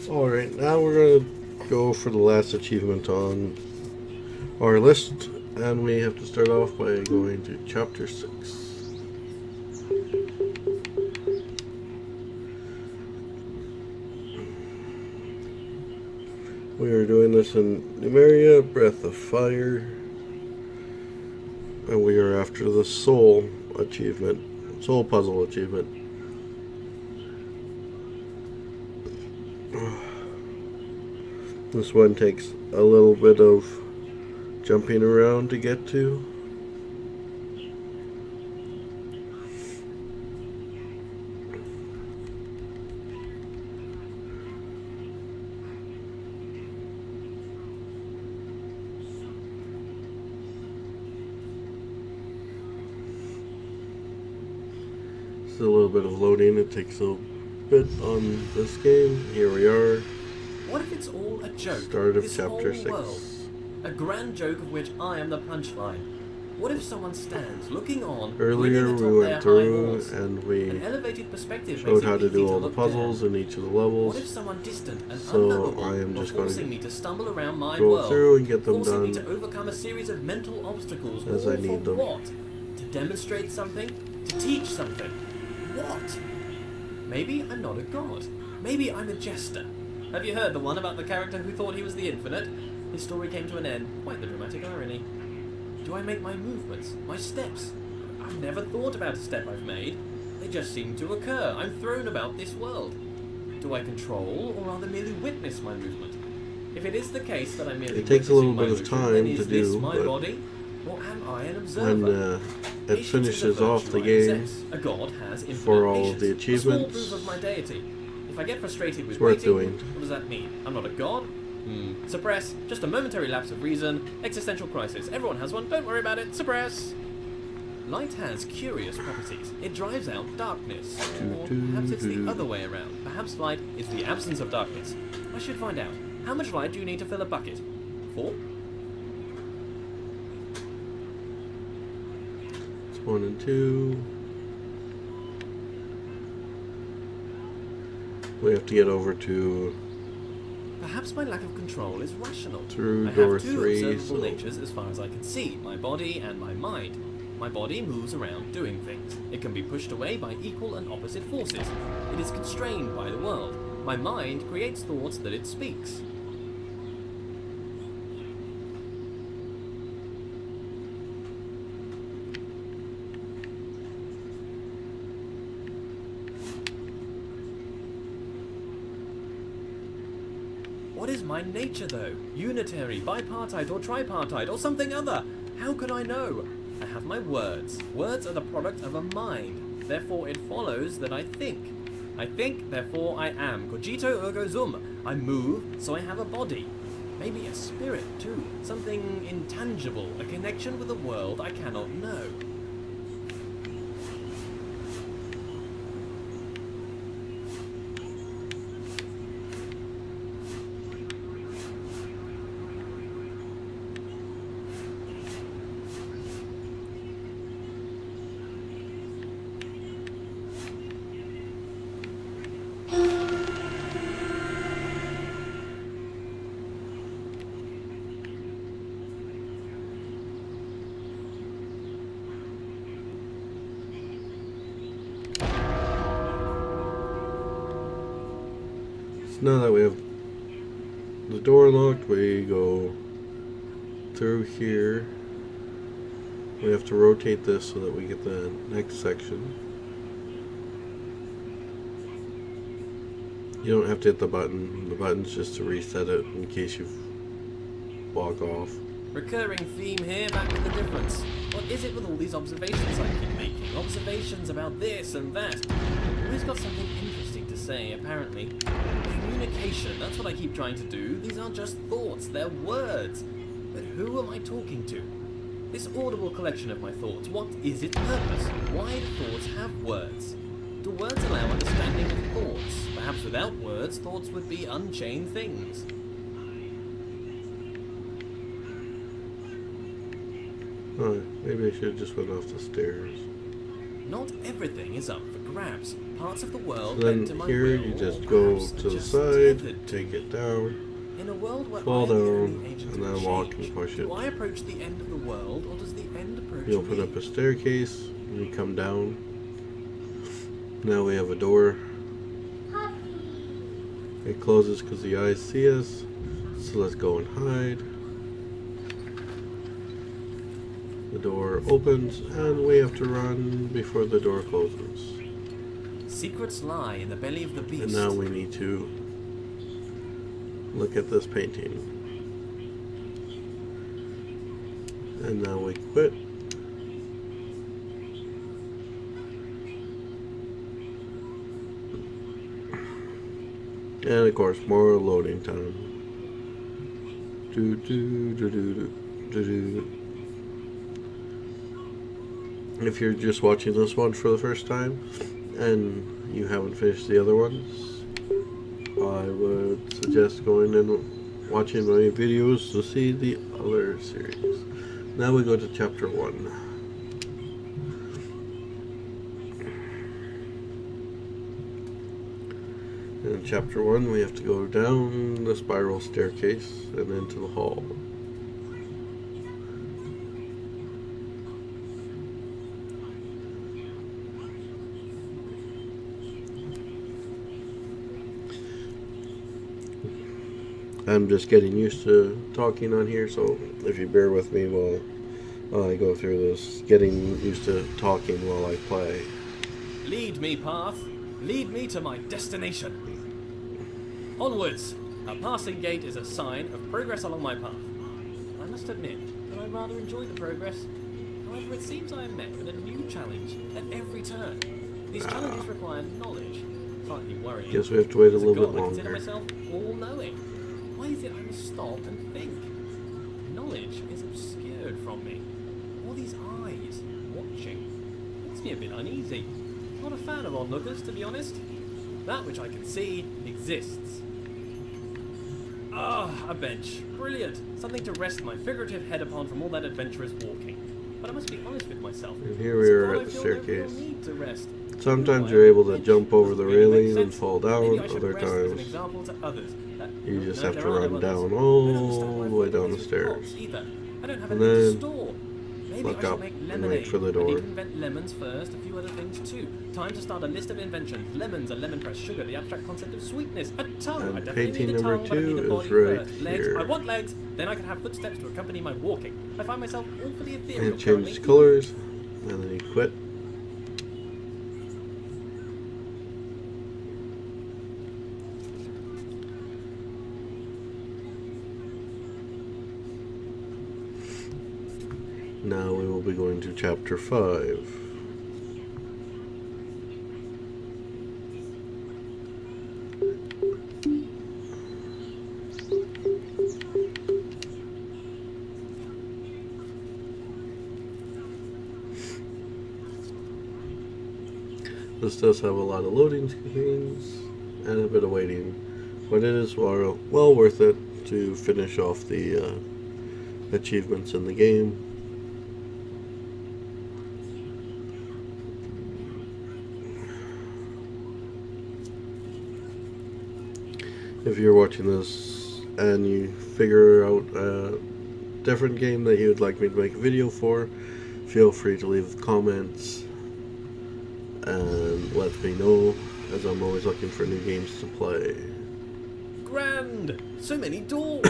Alright, now we're gonna go for the last achievement on our list, and we have to start off by going to chapter 6. We are doing this in Pneuma, Breath of Fire, and we are after the soul achievement, soul puzzle achievement. This one takes a little bit of jumping around to get to. It's a little bit of loading. It takes a bit on this game. Here we are. What if it's all a joke? Start of this chapter whole 6. World, a grand joke of which I am the punchline. What if someone stands looking on, Earlier we went through and we an elevated perspective showed how to do all the puzzles in each of the levels. What if someone distant and So unknowable I am just going forcing me to stumble around my go world, through and get them forcing done me to overcome a series of mental obstacles, as all I need for them. what? To demonstrate something? To teach something? What? Maybe I'm not a god. Maybe I'm a jester. Have you heard the one about the character who thought he was the infinite? His story came to an end. Quite the dramatic irony. Do I make my movements? My steps? I've never thought about a step I've made. They just seem to occur. I'm thrown about this world. Do I control, or rather merely witness my movement? If it is the case that I'm merely It takes a little witnessing bit of my time motion, then to is this do, my but body, or am I an observer? when it Patience is a finishes off virtue the I game possess. A god has infinite for all of patience. the A small achievements, proof of my deity. If I get frustrated with it's worth waiting, doing. what does that mean? I'm not a god? Suppress. Just a momentary lapse of reason. Existential crisis. Everyone has one. Don't worry about it. Suppress. Light has curious properties. It drives out darkness. Or perhaps it's the other way around. Perhaps light is the absence of darkness. I should find out. How much light do you need to fill a bucket? 4? It's 1 and 2. We have to get over to Perhaps my lack of control is rational. through I door have two 3. observable So natures as far as I can see, my body and my mind. My body moves around doing things. It can be pushed away by equal and opposite forces. It is constrained by the world. My mind creates thoughts that it speaks. What is my nature, though? Unitary, bipartite, or tripartite, or something other? How could I know? I have my words. Words are the product of a mind. Therefore, it follows that I think. I think, therefore I am. Cogito ergo sum. I move, so I have a body. Maybe a spirit, too. Something intangible, a connection with a world I cannot know. now that we have the door locked, we go through here. We have to rotate this so that we get the next section. You don't have to hit the button. The button's just to reset it in case you walk off. Recurring theme here, back with the difference. What is it with all these observations I keep making? Observations about this and that. Always got something interesting to say, apparently. Communication, that's what I keep trying to do. These aren't just thoughts, they're words. But who am I talking to? This audible collection of my thoughts, what is its purpose? Why do thoughts have words? Do words allow understanding of thoughts? Perhaps without words, thoughts would be unchained things. Oh, maybe I should have just went off the stairs. Not everything is up for grabs parts of the world So then bent to my here will, you just or go perhaps to the just side, tethered to take me. it down, In a world where fall I am the down, only agent and of then walk change, and push it. do I approach the end of the world, or does the end approach You me? open up a staircase, and you come down. Now we have a door. It closes because the eyes see us, so let's go and hide. The door opens, and we have to run before the door closes. Secrets lie in the belly of the beast. And now we need to look at this painting. And now we quit. And of course, more loading time. Do do do do do do do. If you're just watching this one for the first time and you haven't finished the other ones, I would suggest going and watching my videos to see the other series. Now we go to chapter 1. In chapter 1, we have to go down the spiral staircase and into the hall. I'm just getting used to talking on here, so if you bear with me while I go through this, getting used to talking while I play. Lead me, path. Lead me to my destination. Onwards. A passing gate is a sign of progress along my path. I must admit that I rather enjoy the progress. However, it seems I am met with a new challenge at every turn. These challenges require knowledge. Slightly worrying. Guess we have to wait a As little god, bit I consider longer. myself all-knowing. Why is it I must stop and think? Knowledge is obscured from me. All these eyes watching makes me a bit uneasy. Not a fan of onlookers, to be honest. That which I can see exists. Ah, a bench. Brilliant. Something to rest my figurative head upon from all that adventurous walking. But I must be honest with myself. And here we As a are god, at I the feel no real staircase. need to rest. Sometimes Why you're able a to bench? jump over the Doesn't really make railing and sense. fall Maybe down. I should Other rest as an times example to others. you No, just no, have there to are no run others. down I don't all understand why the way I've down got the these pots stairs. either. I don't have And anything to then store. Maybe look I should up make and lemonade. wait for the I need door. to invent lemons first, a few other things too. Time to start a list of inventions. Lemons, a lemon press, sugar, the abstract concept of sweetness, a tongue. And I definitely painting need a number tongue, but I need a 2 body is right first. Legs, here. I want legs. Then I can have footsteps to accompany my walking. I find myself awfully ethereal. And it changes currently. colors, and then you quit. Now we will be going to chapter 5. This does have a lot of loading screens and a bit of waiting, but it is well worth it to finish off the achievements in the game. If you're watching this and you figure out a different game that you would like me to make a video for, feel free to leave comments and let me know, as I'm always looking for new games to play. Grand! So many doors!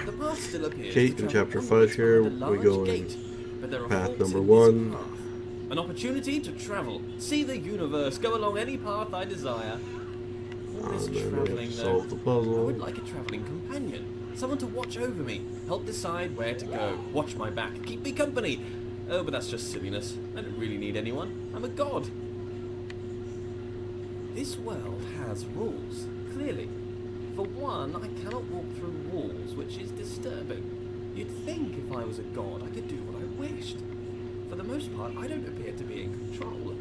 The path still appears Okay, to in travel chapter 5 onwards here, behind a we large go in gate, but there are path faults number in 1. this path. An opportunity to travel, see the universe, go along any path I desire. All this And then we have travelling, to though, solve the I would puzzle. like a travelling companion. Someone to watch over me, help decide where to go, watch my back, keep me company. Oh, but that's just silliness. I don't really need anyone. I'm a god. This world has rules, clearly. For one, I cannot walk through walls, which is disturbing. You'd think if I was a god, I could do what I wished. For the most part, I don't appear to be in control.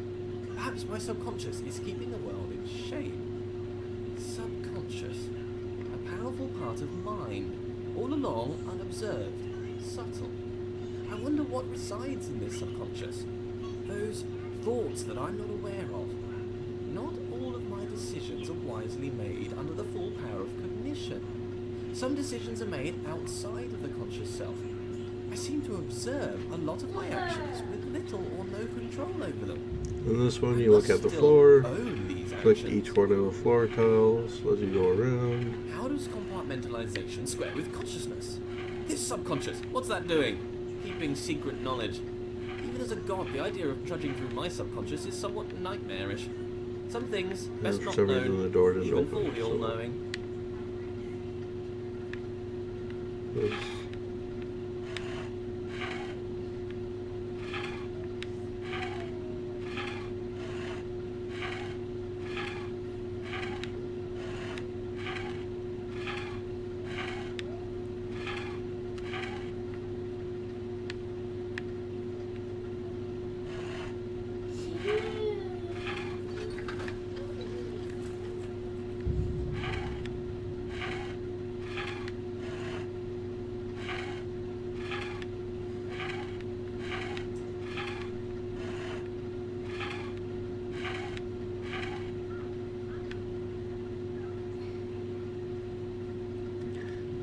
Perhaps my subconscious is keeping the world in shape. Subconscious. A powerful part of mind. All along, unobserved. Subtle. I wonder what resides in this subconscious. Those thoughts that I'm not aware of. wisely made under the full power of cognition. Some decisions are made outside of the conscious self. I seem to observe a lot of my actions with little or no control over them. In this one, I you look must at the still floor, own these click actions. each one of the floor tiles as you go around. How does compartmentalization square with consciousness? This subconscious, what's that doing? Keeping secret knowledge. Even as a god, the idea of trudging through my subconscious is somewhat nightmarish. Some things best for not some reason known, the door didn't even open, for the so- all-knowing. This.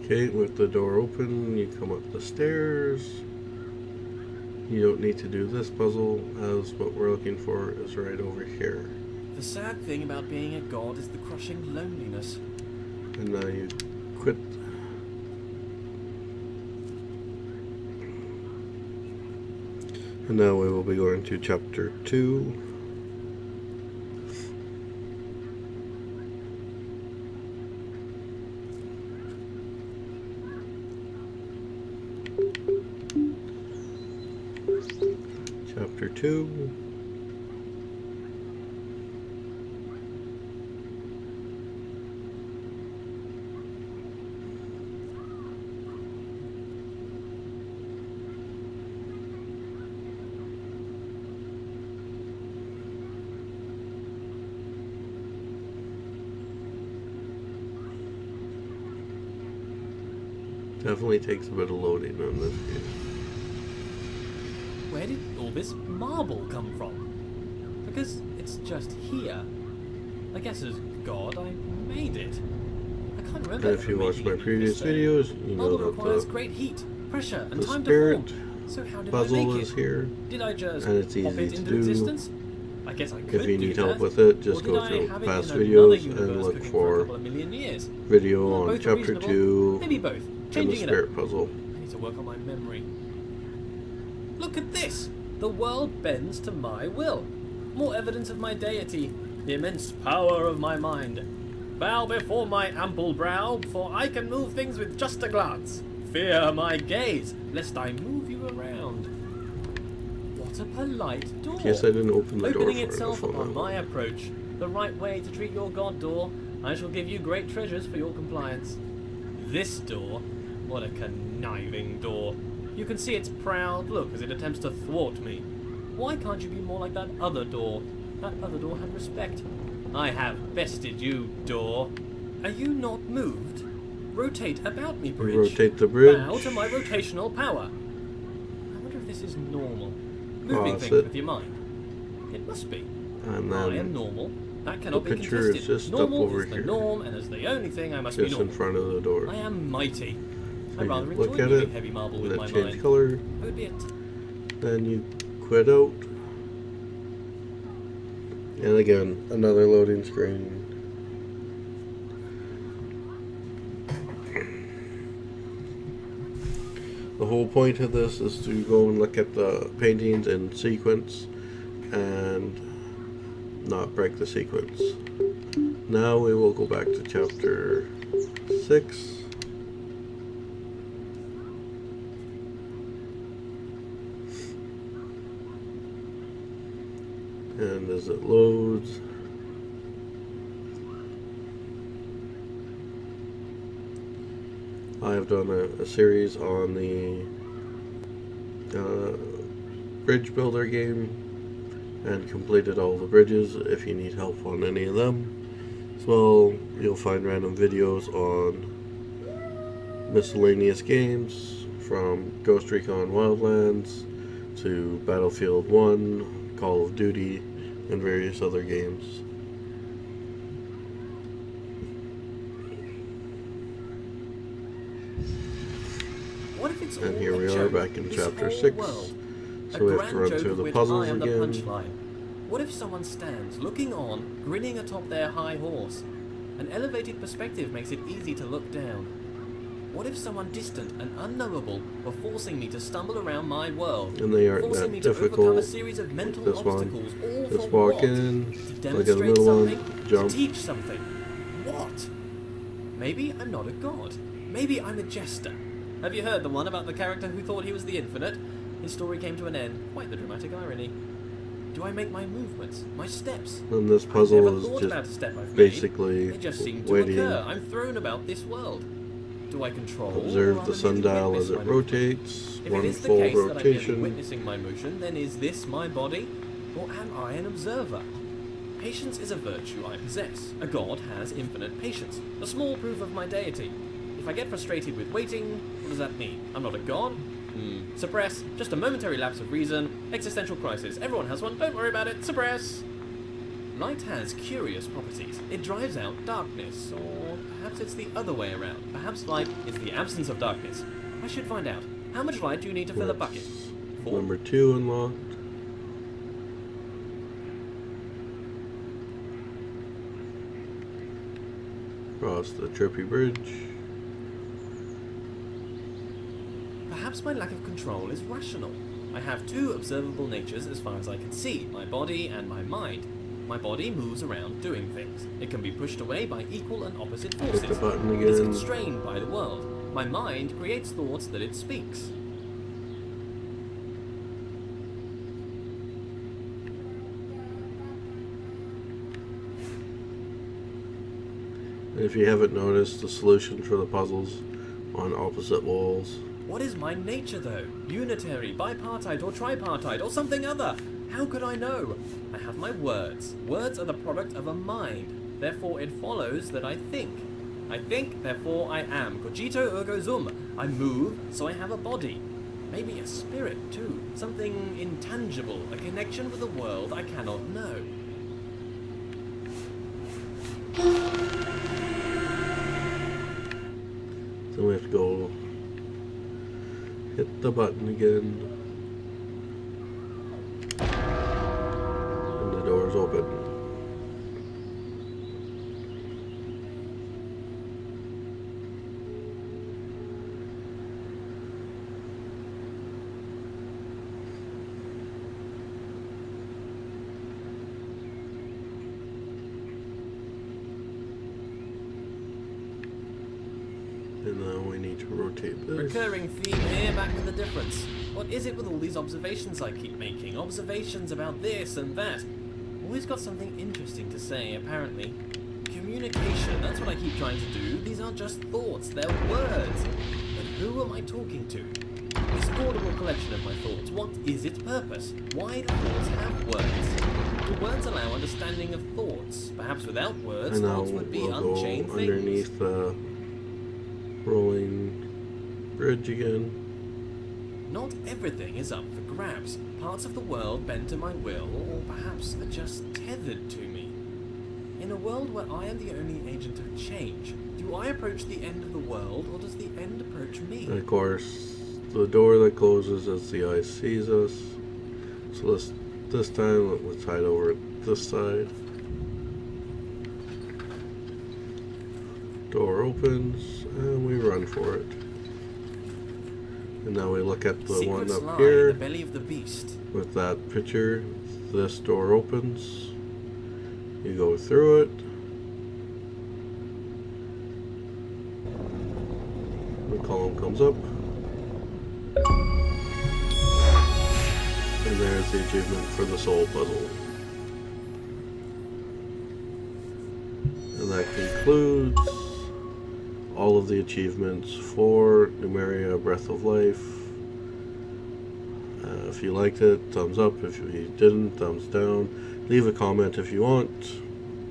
Okay, with the door open, you come up the stairs. You don't need to do this puzzle, as what we're looking for is right over here. The sad thing about being a god is the crushing loneliness. And now you quit. And now we will be going to chapter 2. Chapter 2. Definitely takes a bit of loading on this game. Where did all this marble come from? Because it's just here. I guess as God, I made it. I can't remember. And if you ever watched making my it previous this way. videos, you know Marble that requires the great heat, pressure, and time to spirit form. So how did I puzzle make is it? here. Did I just and it's pop easy it to into do. existence? I guess I could If you do need that. help with it, just Or go did I through have it past in another videos universe and look cooking a for couple of million years? video Well, on both are chapter reasonable. 2 Maybe both. and the Changing it up. spirit puzzle. I need to work on my memory. Look at this! The world bends to my will. More evidence of my deity, the immense power of my mind. Bow before my ample brow, for I can move things with just a glance. Fear my gaze, lest I move you around. What a polite door. Guess I didn't open the door Opening for itself enough on upon that my one. approach. The right way to treat your god door. I shall give you great treasures for your compliance. This door? What a conniving door. You can see its proud look as it attempts to thwart me. Why can't you be more like that other door? That other door had respect. I have bested you, door. Are you not moved? Rotate about me, bridge. Rotate the bridge. Bow to my rotational power. I wonder if this is normal. Moving Pause things it. with your mind. It must be. And I am then normal. That cannot the be picture is contested. just up Normal over is the here. norm, and as the only thing, I must be just in normal. front of the door. I am mighty. I So rather you enjoy look at moving it, heavy marble with let my it change mind. color, I would be a then you quit out. And again, another loading screen. The whole point of this is to go and look at the paintings in sequence and not break the sequence. Now we will go back to chapter 6. And as it loads, I have done a series on the bridge builder game and completed all the bridges. If you need help on any of them as well, you'll find random videos on miscellaneous games from Ghost Recon Wildlands to Battlefield 1, Call of Duty, and various other games. What if it's all And here a we are joke? back in This chapter whole 6. world. So we A have to grand run joke through of the which puzzles I am the again. punchline. What if someone stands, looking on, grinning atop their high horse? An elevated perspective makes it easy to look down. What if someone distant and unknowable were forcing me to stumble around my world? And they aren't Forcing that me to overcome a difficult. series of mental This one. obstacles, all Just for walk what? in, To look at the demonstrate middle something? one, jump. To teach something? What? Maybe I'm not a god. Maybe I'm a jester. Have you heard the one about the character who thought he was the infinite? His story came to an end. Quite the dramatic irony. Do I make my movements, my steps? And this I've puzzle never is thought just about a step I've basically made. They just seem to waiting. occur. I'm thrown about this world. Do I control? Observe or the am I merely sundial witness as it my movement? rotates. If One it is the full case that I'm merely rotation. witnessing my motion, then is this my body? Or am I an observer? Patience is a virtue I possess. A god has infinite patience. A small proof of my deity. If I get frustrated with waiting, what does that mean? I'm not a god? Suppress. Just a momentary lapse of reason. Existential crisis. Everyone has one. Don't worry about it. Suppress. Light has curious properties. It drives out darkness. Or perhaps it's the other way around. Perhaps light is the absence of darkness. I should find out. How much light do you need to fill a bucket? 4. Number 2 unlocked. Cross the trippy bridge. Perhaps my lack of control is rational. I have 2 observable natures as far as I can see, my body and my mind. My body moves around doing things. It can be pushed away by equal and opposite forces. Hit the button It is again. constrained by the world. My mind creates thoughts that it speaks. And if you haven't noticed, the solution for the puzzles on opposite walls. What is my nature, though? Unitary, bipartite, or tripartite, or something other? How could I know? I have my words. Words are the product of a mind. Therefore, it follows that I think. I think, therefore I am. Cogito ergo sum. I move, so I have a body. Maybe a spirit, too. Something intangible, a connection with the world I cannot know. So we have to go hit the button again. And the door's open. And now we need to rotate this. Recurring theme here, back with a difference. What is it with all these observations I keep making? Observations about this and that. Always got something interesting to say, apparently. Communication, that's what I keep trying to do. These aren't just thoughts, they're words. But who am I talking to? This audible collection of my thoughts, what is its purpose? Why do thoughts have words? Do words allow understanding of thoughts? Perhaps without words, And now thoughts would be we'll go unchained things. underneath the rolling bridge again. Not everything is up for grabs. Parts of the world bend to my will, or perhaps are just tethered to me. In a world where I am the only agent of change, do I approach the end of the world, or does the end approach me? And of course, the door that closes as the eye sees us. So this time, let's hide over this side. Door opens, and we run for it. And now we look at the Secrets one lie up in here the belly of the beast. with that picture. This door opens. You go through it. The column comes up. And there's the achievement for the soul puzzle. And that concludes all of the achievements for Pneuma, Breath of Life. If you liked it, thumbs up. If you didn't, thumbs down. Leave a comment if you want.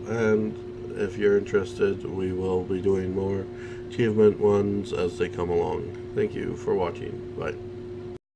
And if you're interested, we will be doing more achievement ones as they come along. Thank you for watching. Bye.